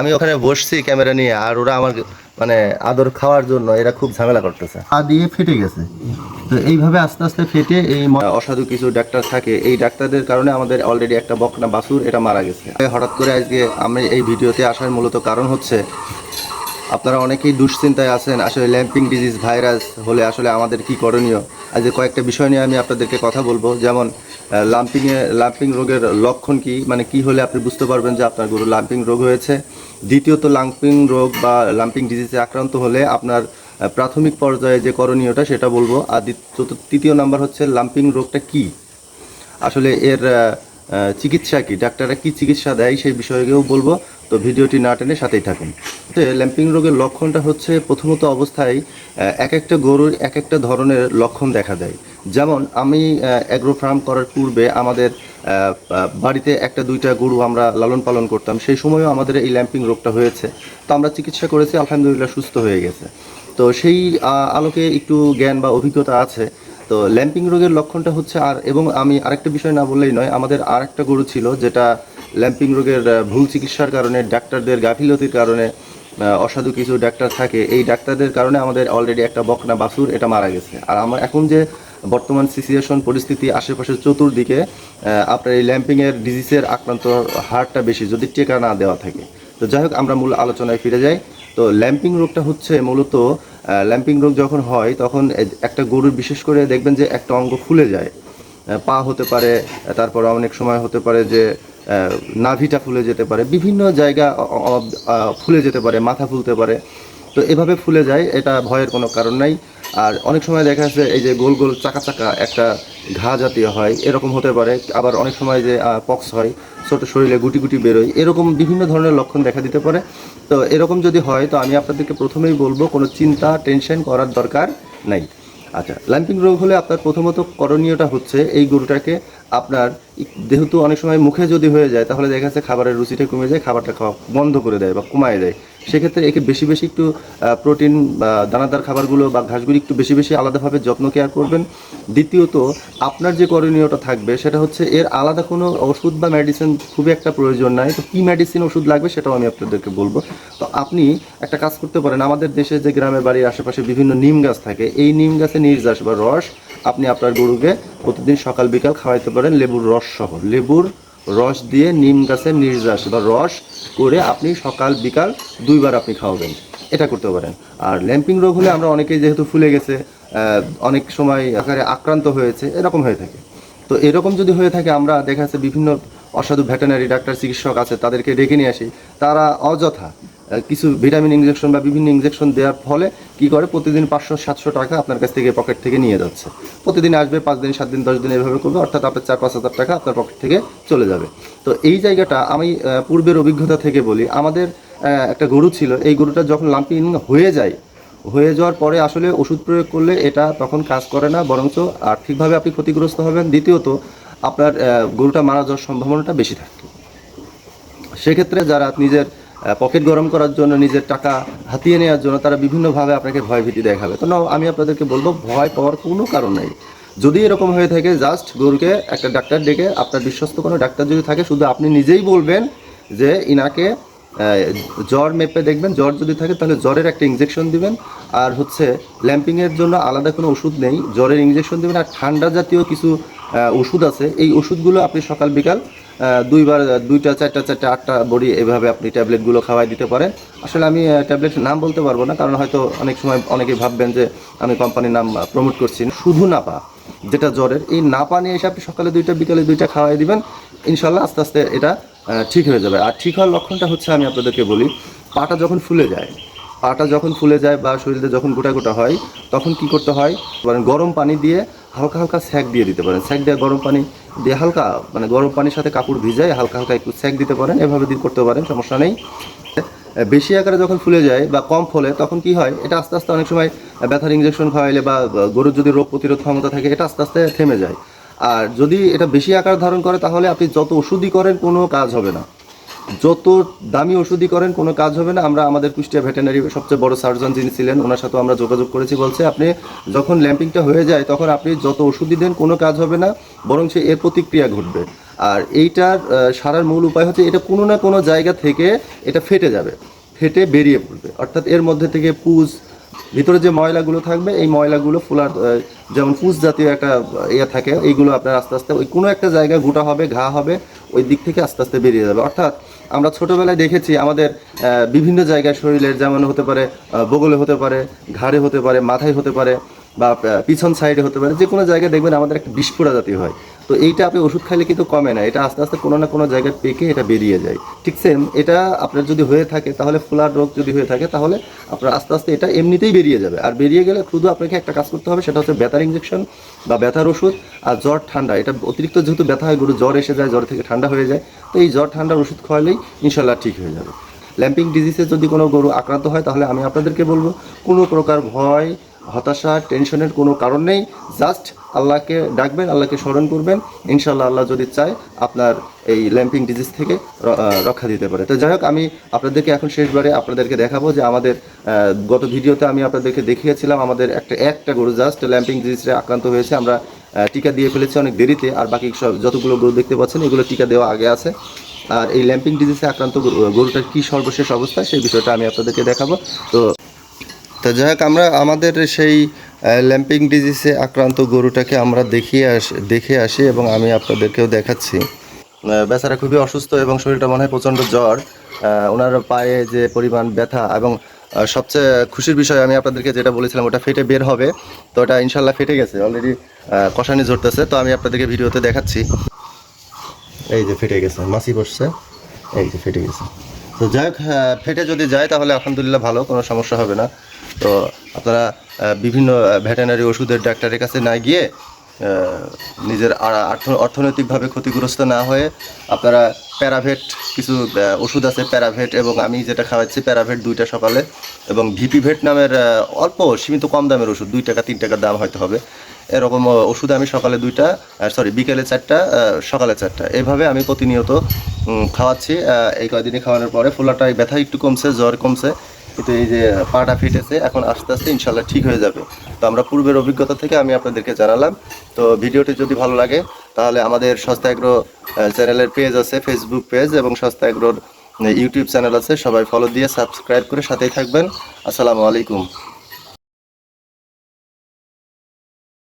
আমি ওখানে বসছি ক্যামেরা নিয়ে, আর ওরা আমার মানে আদর খাওয়ার জন্য এরা খুব ঝামেলা করতেছে। পা দিয়ে ফেটে গেছে। তো এইভাবে আস্তে আস্তে ফেটে এই অসাধু কিছু ডাক্তার থাকে, এই ডাক্তারদের কারণে আমাদের অলরেডি একটা বকনা বাছুর এটা মারা গেছে। হঠাৎ করে আজকে আমি এই ভিডিওতে আসার মূলত কারণ হচ্ছে, আপনারা অনেকেই দুশ্চিন্তায় আছেন আসলে ল্যাম্পিং ডিজিজ ভাইরাস হলে আসলে আমাদের কি করণীয়। আজ কয়েকটা বিষয় নিয়ে আমি আপনাদেরকে কথা বলবো। যেমন লাম্পিং রোগের লক্ষণ কি, মানে কি হলে আপনি বুঝতে পারবেন যে আপনার গরু লাম্পিং রোগ হয়েছে। দ্বিতীয়ত, লাম্পিং রোগ বা লাম্পিং ডিজিজে আক্রান্ত হলে আপনার প্রাথমিক পর্যায়ে যে করণীয়টা সেটা বলবো। আর তৃতীয় নাম্বার হচ্ছে লাম্পিং রোগটা কি, আসলে এর চিকিৎসা কি, ডাক্তাররা কি চিকিৎসা দেয় সেই বিষয়েও বলবো। তো ভিডিওটি না টেনে সাথেই থাকুন। ল্যাম্পিং রোগের লক্ষণটা হচ্ছে, প্রথমত অবস্থায় এক একটা গরুর এক একটা ধরনের লক্ষণ দেখা দেয়। যেমন আমি অ্যাগ্রো ফার্ম করার পূর্বে আমাদের বাড়িতে একটা দুইটা গরু আমরা লালন পালন করতাম, সেই সময়ও আমাদের এই ল্যাম্পিং রোগটা হয়েছে। তো আমরা চিকিৎসা করেছি, আলহামদুলিল্লাহ সুস্থ হয়ে গেছে। তো সেই আলোকে একটু জ্ঞান বা অভিজ্ঞতা আছে। তো ল্যাম্পিং রোগের লক্ষণটা হচ্ছে, এবং আমি আরেকটা বিষয় না বললেই নয়, আমাদের আরেকটা গরু ছিল যেটা ল্যাম্পিং রোগের ভুল চিকিৎসার কারণে, ডাক্তারদের গাফিলতির কারণে, অসাধু কিছু ডাক্তার থাকে, এই ডাক্তারদের কারণে আমাদের অলরেডি একটা বকনা বাছুর এটা মারা গেছে। আর আমার এখন যে বর্তমান সিচুয়েশন পরিস্থিতি, আশেপাশের চতুর্দিকে আপনার এই ল্যাম্পিংয়ের ডিজিজের আক্রান্ত হারটা বেশি যদি টিকা না দেওয়া থাকে। তো যাই হোক, আমরা মূল আলোচনায় ফিরে যাই। তো ল্যাম্পিং রোগটা হচ্ছে মূলত, ল্যাম্পিং রোগ যখন হয় তখন একটা গরুর বিশেষ করে দেখবেন যে একটা অঙ্গ ফুলে যায়, পা হতে পারে, তারপর অনেক সময় হতে পারে যে নাভিটা ফুলে যেতে পারে, বিভিন্ন জায়গা ফুলে যেতে পারে, মাথা ফুলতে পারে। তো এভাবে ফুলে যায়, এটা ভয়ের কোনো কারণ নাই। আর অনেক সময় দেখা যাচ্ছে এই যে গোল গোল চাকা চাকা একটা ঘা জাতীয় হয়, এরকম হতে পারে। আবার অনেক সময় যে পক্স হয়, ছোটো শরীরে গুটি গুটি বেরোয়, এরকম বিভিন্ন ধরনের লক্ষণ দেখা দিতে পারে। তো এরকম যদি হয় তো আমি আপনাদেরকে প্রথমেই বলবো, কোনো চিন্তা টেনশন করার দরকার নাই। আচ্ছা, ল্যাম্পিং রোগ হলে আপনার প্রথমত করণীয়টা হচ্ছে, এই গরুটাকে আপনার যেহেতু অনেক সময় মুখে যদি হয়ে যায় তাহলে দেখা যাচ্ছে খাবারের রুচিটা কমে যায়, খাবারটা খাওয়া বন্ধ করে দেয় বা কমায় দেয়। সেক্ষেত্রে একে বেশি বেশি একটু প্রোটিন বা দানাদার খাবারগুলো বা ঘাসগুলি একটু বেশি বেশি আলাদাভাবে যত্ন কেয়ার করবেন। দ্বিতীয়ত, আপনার যে করণীয়টা থাকবে সেটা হচ্ছে, এর আলাদা কোনো ওষুধ বা মেডিসিন খুব একটা প্রয়োজন নাই। তো কী মেডিসিন ওষুধ লাগবে সেটাও আমি আপনাদেরকে বলবো। তো আপনি একটা কাজ করতে পারেন, আমাদের দেশে যে গ্রামের বাড়ির আশেপাশে বিভিন্ন নিম গাছ থাকে, এই নিম গাছের নির্যাস বা রস আপনি আপনার গরুকে প্রতিদিন সকাল বিকাল খাওয়াইতে পারেন, লেবুর রস সহ। লেবুর রস দিয়ে নিম গাছের নির্যাস বা রস করে আপনি সকাল বিকাল দুইবার আপনি খাওয়াবেন, এটা করতে পারেন। আর ল্যাম্পিং রোগ হলে আমরা অনেকেই যেহেতু ফুলে গেছে, অনেক সময় আকারে আক্রান্ত হয়েছে, এরকম হয়ে থাকে। তো এরকম যদি হয়ে থাকে, আমরা দেখা যাচ্ছে বিভিন্ন অসাধু ভেটেরিনারি ডাক্তার চিকিৎসক আছে, তাদেরকে ডেকে নিয়ে আসি। তারা অযথা কিছু ভিটামিন ইনজেকশন বা বিভিন্ন ইনজেকশন দেওয়ার ফলে কি করে, প্রতিদিন 500-700 টাকা আপনার কাছ থেকে পকেট থেকে নিয়ে যাচ্ছে। প্রতিদিন আসবে, 5 দিন 7 দিন 10 দিন এভাবে করবে, অর্থাৎ আপনার 4-5 হাজার টাকা আপনার পকেট থেকে চলে যাবে। তো এই জায়গাটা আমি পূর্বের অভিজ্ঞতা থেকে বলি, আমাদের একটা গরু ছিল, এই গরুটা যখন লাম্পিং হয়ে যাওয়ার পরে আসলে ওষুধ প্রয়োগ করলে এটা তখন কাজ করে না, বরঞ্চ আর্থিকভাবে আপনি ক্ষতিগ্রস্ত হবেন। দ্বিতীয়ত, আপনার গরুটা মারা যাওয়ার সম্ভাবনাটা বেশি থাকে। সেক্ষেত্রে যারা নিজের পকেট গরম করার জন্য, নিজের টাকা হাতিয়ে নেওয়ার জন্য, তারা বিভিন্নভাবে আপনাকে ভয়ভীতি দেখাবে। তো আমি আপনাদেরকে বলবো, ভয় পাওয়ার কোনো কারণ নেই। যদি এরকম হয়ে থাকে, জাস্ট গরুকে একটা ডাক্তার ডেকে, আপনার বিশ্বস্ত কোনো ডাক্তার যদি থাকে, শুধু আপনি নিজেই বলবেন যে ইনাকে জ্বর মেপে দেখবেন, জ্বর যদি থাকে তাহলে জ্বরের একটা ইনজেকশন দিবেন। আর হচ্ছে ল্যাম্পিংয়ের জন্য আলাদা কোনো ওষুধ নেই, জ্বরের ইনজেকশন দেবেন। আর ঠান্ডা জাতীয় কিছু ওষুধ আছে, এই ওষুধগুলো আপনি সকাল বিকাল দুইবার, 2টা 4টা 4টা 8টা বড়ি এভাবে আপনি ট্যাবলেটগুলো খাওয়াই দিতে পারেন। আসলে আমি ট্যাবলেটের নাম বলতে পারবো না, কারণ হয়তো অনেক সময় অনেকেই ভাববেন যে আমি কোম্পানির নাম প্রমোট করছি। শুধু নাপা, যেটা জ্বরের, এই নাপা নিয়ে এসে আপনি সকালে 2টা বিকালে 2টা খাওয়াই দিবেন, ইনশাল্লাহ আস্তে আস্তে এটা ঠিক হয়ে যাবে। আর ঠিক হওয়ার লক্ষণটা হচ্ছে, আমি আপনাদেরকে বলি, পাটা যখন ফুলে যায় বা শরীরে যখন গোটা গোটা হয়, তখন কি করতে হয়, গরম পানি দিয়ে হালকা হালকা স্যাক দিয়ে দিতে পারেন। স্যাক দিয়ে গরম পানি দিয়ে হালকা, মানে গরম পানির সাথে কাপড় ভিজায় হালকা হালকা একটু স্যাক দিতে পারেন, এভাবে করতে পারেন, সমস্যা নেই। বেশি আকারে যখন ফুলে যায় বা কম ফলে, তখন কি হয়, এটা আস্তে আস্তে অনেক সময় ব্যথার ইনজেকশন খাওয়াইলে বা গরুর যদি রোগ প্রতিরোধ ক্ষমতা থাকে, এটা আস্তে আস্তে থেমে যায়। আর যদি এটা বেশি আকার ধারণ করে, তাহলে আপনি যত ওষুধই করেন কোনো কাজ হবে না, যত দামি ওষুধই করেন কোনো কাজ হবে না। আমরা আমাদের কুষ্টিয়া ভেটেরিনারি সবচেয়ে বড় সার্জন যিনি ছিলেন, ওনার সাথেও আমরা যোগাযোগ করেছি, বলছে আপনি যখন ল্যাম্পিংটা হয়ে যায় তখন আপনি যত ওষুধই দেন কোনো কাজ হবে না, বরং সে এর প্রতিক্রিয়া ঘটবে। আর এইটার সারার মূল উপায় হচ্ছে এটা কোনো না কোনো জায়গা থেকে এটা ফেটে যাবে, ফেটে বেরিয়ে পড়বে। অর্থাৎ এর মধ্যে থেকে পুজ, ভিতরে যে ময়লাগুলো থাকবে এই ময়লাগুলো ফুলার যেমন পুজ জাতীয় একটা ইয়ে থাকে, এইগুলো আপনার আস্তে আস্তে ওই কোনো একটা জায়গায় গোটা হবে, ঘা হবে, ওই দিক থেকে আস্তে আস্তে বেরিয়ে যাবে। অর্থাৎ আমরা ছোটোবেলায় দেখেছি আমাদের বিভিন্ন জায়গায় শরীরের, যেমন হতে পারে বগলে হতে পারে, ঘাড়ে হতে পারে, মাথায় হতে পারে, বা পিছন সাইডে হতে পারে, যে কোনো জায়গায় দেখবেন আমাদের একটা বিস্ফোরা জাতীয় হয়। তো এইটা আপনি ওষুধ খাইলে কিন্তু কমে না, এটা আস্তে আস্তে কোনো না কোনো জায়গায় পেকে এটা বেরিয়ে যায়। ঠিক সেম এটা আপনার যদি হয়ে থাকে, তাহলে ফুলার রোগ যদি হয়ে থাকে, তাহলে আপনার আস্তে আস্তে এটা এমনিতেই বেরিয়ে যাবে। আর বেরিয়ে গেলে শুধু আপনাকে একটা কাজ করতে হবে, সেটা হচ্ছে ব্যথার ইঞ্জেকশন বা ব্যথার ওষুধ। আর জ্বর ঠান্ডা, এটা অতিরিক্ত যেহেতু ব্যথা হয়, গরু জ্বর এসে যায়, জ্বর থেকে ঠান্ডা হয়ে যায়, তো এই জ্বর ঠান্ডার ওষুধ খাওয়ালেই ইনশাল্লাহ ঠিক হয়ে যাবে। ল্যাম্পিং ডিজিজে যদি কোনো গরু আক্রান্ত হয়, তাহলে আমি আপনাদেরকে বলবো কোনো প্রকার ভয়, হতাশা, টেনশনের কোনো কারণ নেই। জাস্ট আল্লাহকে ডাকবেন, আল্লাহকে স্মরণ করবেন, ইনশাল্লাহ আল্লাহ যদি চায় আপনার এই ল্যাম্পিং ডিজিজ থেকে রক্ষা দিতে পারে। তো যাই হোক, আমি আপনাদেরকে এখন শেষবারে আপনাদেরকে দেখাবো যে আমাদের গত ভিডিওতে আমি আপনাদেরকে দেখিয়েছিলাম আমাদের একটা গরু জাস্ট ল্যাম্পিং ডিজিজে আক্রান্ত হয়েছে। আমরা টিকা দিয়ে ফেলেছি অনেক দেরিতে, আর বাকি সব যতগুলো গরু দেখতে পাচ্ছেন এগুলো টিকা দেওয়া আগে আছে। আর এই ল্যাম্পিং ডিজিজে আক্রান্ত গরুটার কী সর্বশেষ অবস্থা সেই বিষয়টা আমি আপনাদেরকে দেখাবো। তো যাই হোক, আমরা আমাদের সেই ল্যাম্পিং ডিজিজে আক্রান্ত গরুটাকে আমরা দেখে আসি এবং আমি আপনাদেরকেও দেখাচ্ছি। বেচারা খুবই অসুস্থ এবং শরীরটা মনে হয় প্রচণ্ড জ্বর, ওনার পায়ে যে পরিমাণ ব্যথা, এবং সবচেয়ে খুশির বিষয় আমি আপনাদেরকে যেটা বলেছিলাম ওটা ফেটে বের হবে, তো ওটা ইনশাল্লাহ ফেটে গেছে, অলরেডি কষানি ঝরতেছে। তো আমি আপনাদেরকে ভিডিওতে দেখাচ্ছি, এই যে ফেটে গেছে, মাছি বসছে, এই যে ফেটে গেছে। তো যাই হোক, ফেটে যদি যায় তাহলে আলহামদুলিল্লাহ ভালো, কোনো সমস্যা হবে না। তো আপনারা বিভিন্ন ভেটেরিনারি ওষুধের ডাক্তারের কাছে না গিয়ে, নিজের অর্থনৈতিকভাবে ক্ষতিগ্রস্ত না হয়ে আপনারা প্যারাভেট কিছু ওষুধ আছে, প্যারাভেট, এবং আমি যেটা খাওয়াচ্ছি প্যারাভেট 2টা সকালে, এবং ভিপিভেট নামের অল্প সীমিত কম দামের ওষুধ, 2 টাকা 3 টাকার দাম হয়তো হবে, এরকম ওষুধ আমি সকালে 2টা, বিকেলে 4টা, সকালে 4টা, এভাবে আমি প্রতিনিয়ত খাওয়াচ্ছি। এই কয়দিনে খাওয়ানোর পরে ফোলাটায় ব্যথা একটু কমছে, জ্বর কমছে, কিন্তু এই যে পাটা ফেটেছে, এখন আস্তে আস্তে ইনশাল্লাহ ঠিক হয়ে যাবে। তো আমরা পূর্বের অভিজ্ঞতা থেকে আমি আপনাদেরকে জানালাম। তো ভিডিওটি যদি ভালো লাগে তাহলে আমাদের সস্তা এগ্রো চ্যানেলের পেজ আছে, ফেসবুক পেজ, এবং সস্তা এগ্রোর ইউটিউব চ্যানেল আছে, সবাই ফলো দিয়ে সাবস্ক্রাইব করে সাথেই থাকবেন। আসসালামু আলাইকুম।